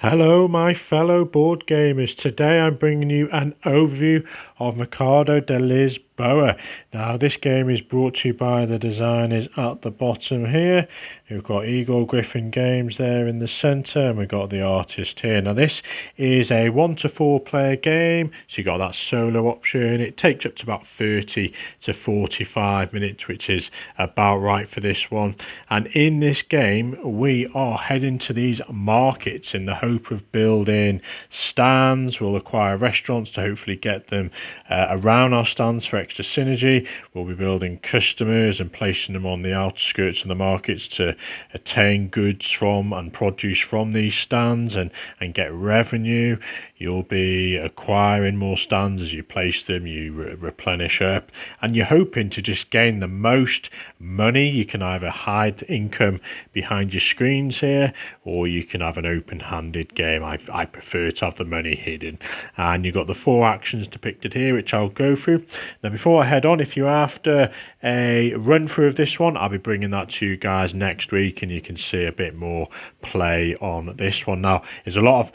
Hello, my fellow board gamers. Today I'm bringing you an overview of Mercado de Lisboa. Now, this game is brought to you by the designers at the bottom here. We've got Eagle Griffin Games there in the centre, and we've got the artist here. Now, this is a 1 to 4 player game, so you've got that solo option. It takes up to about 30 to 45 minutes, which is about right for this one. And in this game, we are heading to these markets in the hope of building stands. We'll acquire restaurants to hopefully get them around our stands for extra synergy. We'll be building customers and placing them on the outskirts of the markets to attain goods from and produce from these stands and get revenue. You'll be acquiring more stands as you place them, you replenish up, and you're hoping to just gain the most money. You can either hide income behind your screens here, or you can have an open-handed game. I prefer to have the money hidden. And you've got the 4 actions depicted here, which I'll go through. Now, before I head on, if you're after a run-through of this one, I'll be bringing that to you guys next week, and you can see a bit more play on this one. Now, there's a lot of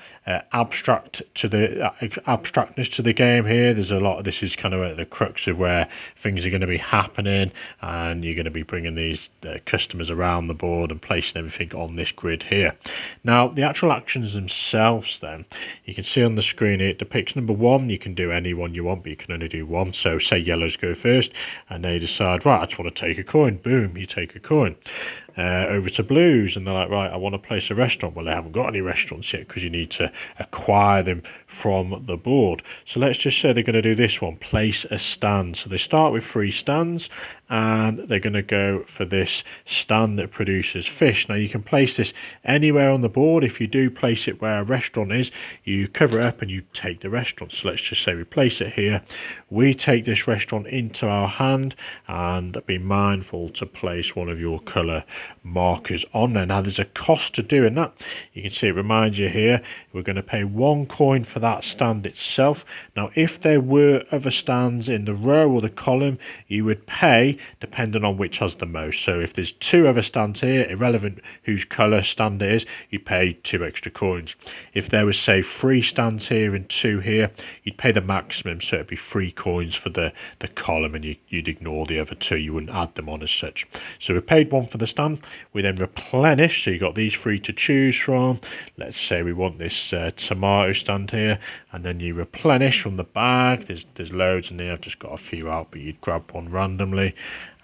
abstractness to the game here. There's a lot of, this is kind of at the crux of where things are going to be happening, and you're going to be bringing these customers around the board and placing everything on this grid here. Now, the actual actions themselves, then, you can see on the screen here, it depicts number 1. You can do any one you want, but you can only do one. So say yellows go first, and they decide, right, I just want to take a coin. Boom, you take a coin. Over to blues, and they're like, right, I want to place a restaurant. Well, they haven't got any restaurants yet because you need to acquire them from the board. So let's just say they're going to do this one, place a stand. So they start with 3 stands, and they're going to go for this stand that produces fish. Now, you can place this anywhere on the board. If you do place it where a restaurant is, you cover it up and you take the restaurant. So let's just say we place it here. We take this restaurant into our hand, and be mindful to place one of your colour markers on there. Now, there's a cost to doing that. You can see it reminds you here, we're going to pay 1 coin for that stand itself. Now, if there were other stands in the row or the column, you would pay depending on which has the most. So if there's 2 other stands here, irrelevant whose colour stand it is, you pay 2 extra coins. If there was, say, 3 stands here and 2 here, you'd pay the maximum, so it'd be 3 coins for the column, and you'd ignore the other 2. You wouldn't add them on as such. So we paid 1 for the stand. We then replenish, so you've got these 3 to choose from. Let's say we want this tomato stand here, and then you replenish from the bag. There's loads in there. I've just got a few out, but you'd grab one randomly,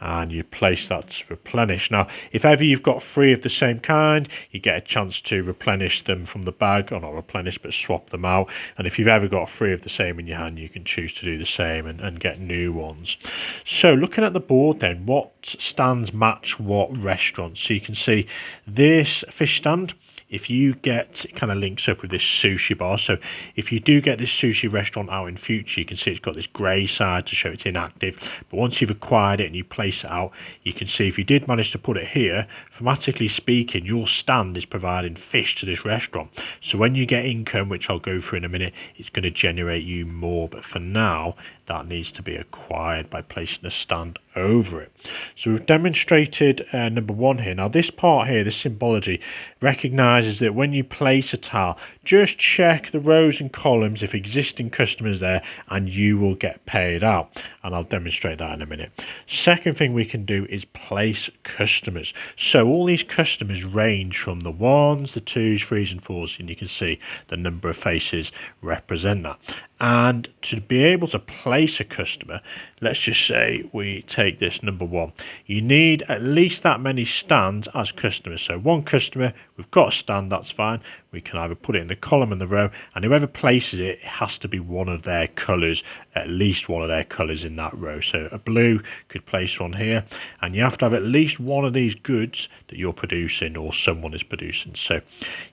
and you place that to replenish. Now, if ever you've got 3 of the same kind, you get a chance to replenish them from the bag, or not replenish, but swap them out. And if you've ever got 3 of the same in your hand, you can choose to do the same and get new ones. So looking at the board then, what stands match what restaurants? So you can see this fish stand. If you get, it kind of links up with this sushi bar. So if you do get this sushi restaurant out in future, you can see it's got this grey side to show it's inactive. But once you've acquired it and you place it out, you can see if you did manage to put it here, thematically speaking, your stand is providing fish to this restaurant. So when you get income, which I'll go through in a minute, it's going to generate you more. But for now, that needs to be acquired by placing a stand over it. So we've demonstrated number 1 here. Now, this part here, this symbology, recognises that when you place a tile, just check the rows and columns if existing customers there, and you will get paid out. And I'll demonstrate that in a minute. Second thing we can do is place customers. So all these customers range from the 1s, the 2s, 3s and 4s, and you can see the number of faces represent that. And to be able to place a customer, let's just say we take this number 1. You need at least that many stands as customers. So 1 customer, we've got a stand, that's fine. We can either put it in the column and the row, and whoever places it, it has to be one of their colours, at least one of their colours in that row. So a blue could place one here, and you have to have at least one of these goods that you're producing or someone is producing. So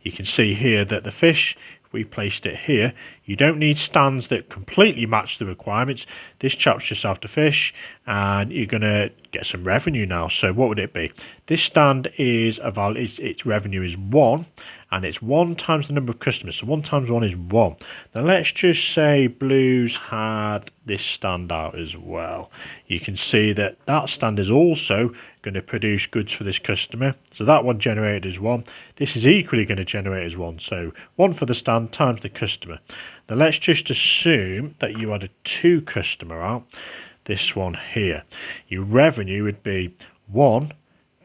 you can see here that the fish, we placed it here. You don't need stands that completely match the requirements. This chap's just after fish, and you're going to get some revenue now. So what would it be? This stand is its revenue is 1, and it's 1 times the number of customers. So 1 times 1 is 1. Now let's just say Blues had this stand out as well. You can see that that stand is also going to produce goods for this customer. So that one generated as 1. This is equally going to generate as 1. So 1 for the stand times the customer. Now let's just assume that you had a 2 customer out. This one here. Your revenue would be 1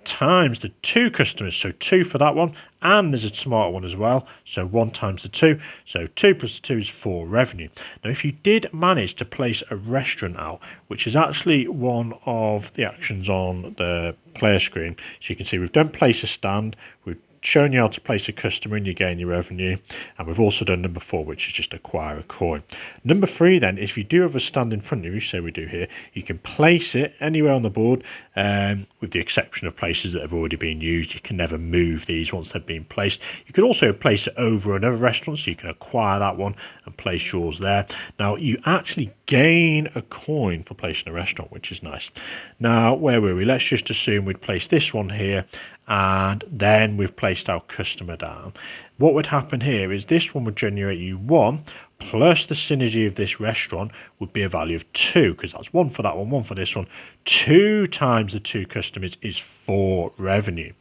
times the 2 customers, so 2 for that one, and there's a smart one as well, so 1 times the 2, so 2 plus 2 is 4 revenue. Now if you did manage to place a restaurant out, which is actually one of the actions on the player screen, so you can see we've done place a stand, we've shown you how to place a customer and you gain your revenue, and we've also done number 4, which is just acquire a coin. Number 3 then, if you do have a stand in front of you, say we do here, you can place it anywhere on the board, with the exception of places that have already been used. You can never move these once they've been placed. You could also place it over another restaurant, so you can acquire that one and place yours there. Now you actually gain a coin for placing a restaurant, which is nice. Now where were we? Let's just assume we'd place this one here, and then we've placed our customer down. What would happen here is this one would generate you 1 plus the synergy of this restaurant would be a value of 2, because that's 1 for that one, 1 for this one. 2 times the 2 customers is 4 revenue.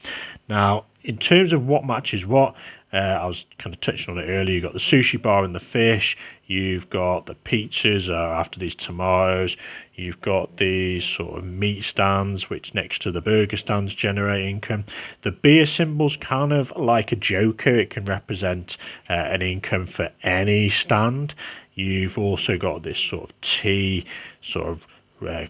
Now in terms of what matches what, I was kind of touching on it earlier. You've got the sushi bar and the fish. You've got the pizzas after these tomatoes. You've got these sort of meat stands, which next to the burger stands generate income. The beer symbol's kind of like a joker. It can represent an income for any stand. You've also got this sort of tea sort of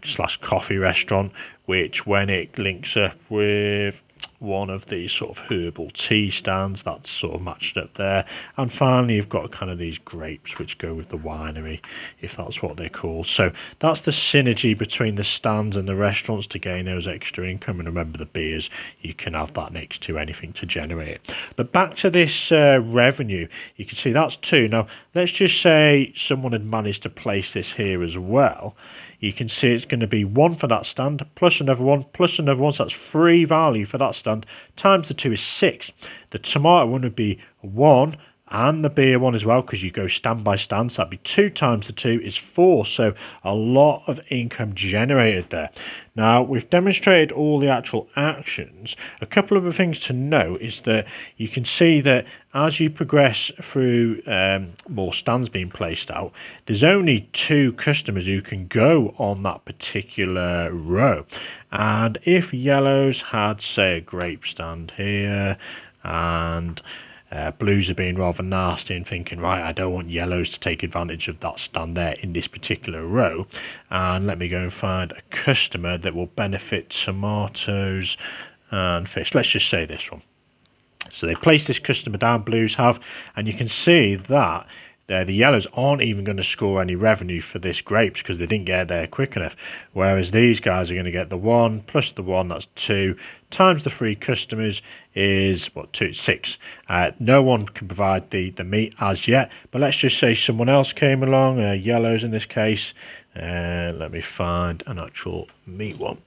slash coffee restaurant, which when it links up with one of these sort of herbal tea stands, that's sort of matched up there. And finally you've got kind of these grapes which go with the winery, if that's what they're called. So that's the synergy between the stands and the restaurants to gain those extra income. And remember, the beers, you can have that next to anything to generate it. But back to this revenue, you can see that's 2. Now let's just say someone had managed to place this here as well. You can see it's going to be 1 for that stand, plus another 1, plus another 1, so that's 3 value for that stand, times the 2 is 6. The tomato one would be 1, and the beer one as well, because you go stand by stand, so that'd be 2 times the 2 is 4, so a lot of income generated there. Now we've demonstrated all the actual actions. A couple of the things to note is that you can see that as you progress through more stands being placed out, there's only 2 customers who can go on that particular row. And if yellows had, say, a grape stand here, and blues are being rather nasty and thinking, right, I don't want yellows to take advantage of that stand there in this particular row, and let me go and find a customer that will benefit tomatoes and fish. Let's just say this one. So they place this customer down, blues have, and you can see that the yellows aren't even going to score any revenue for this grapes because they didn't get there quick enough. Whereas these guys are going to get the 1 plus the 1, that's 2, times the 3 customers is, what, 2, 6. No one can provide the meat as yet, but let's just say someone else came along, yellows in this case. Let me find an actual meat one.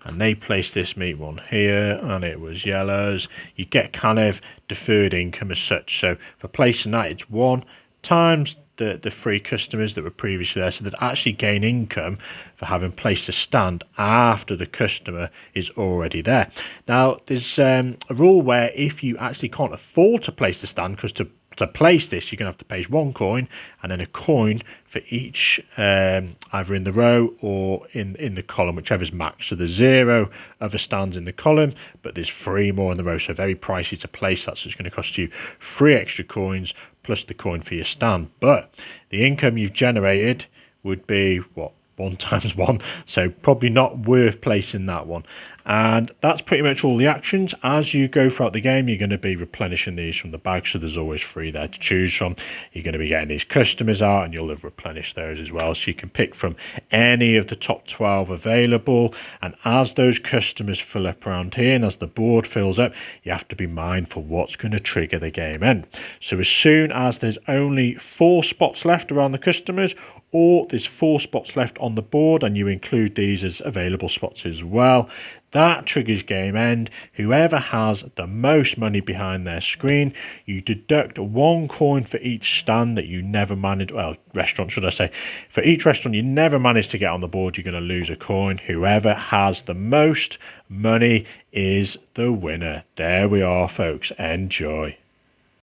And they placed this meat one here, and it was yellows. You get kind of deferred income as such. So for placing that, it's 1 times the 3 customers that were previously there, so that actually gain income for having placed a stand after the customer is already there. Now there's a rule where if you actually can't afford to place the stand, because to place this you're going to have to pay 1 coin and then a coin for each either in the row or in the column, whichever's max. So there's 0 other stands in the column, but there's 3 more in the row, so very pricey to place. That's just going to cost you 3 extra coins plus the coin for your stand. But the income you've generated would be, what, 1 times 1, so probably not worth placing that one. And that's pretty much all the actions. As you go throughout the game, you're going to be replenishing these from the bag, so there's always 3 there to choose from. You're going to be getting these customers out, and you'll have replenished those as well, so you can pick from any of the top 12 available. And as those customers fill up around here, and as the board fills up, you have to be mindful what's going to trigger the game end. So as soon as there's only 4 spots left around the customers, or there's 4 spots left on the board, and you include these as available spots as well, That triggers game end. Whoever has the most money behind their screen, you deduct 1 coin for each stand that you never managed, well, restaurant should I say. For each restaurant you never managed to get on the board, you're going to lose a coin. Whoever has the most money is the winner. There we are, folks. Enjoy.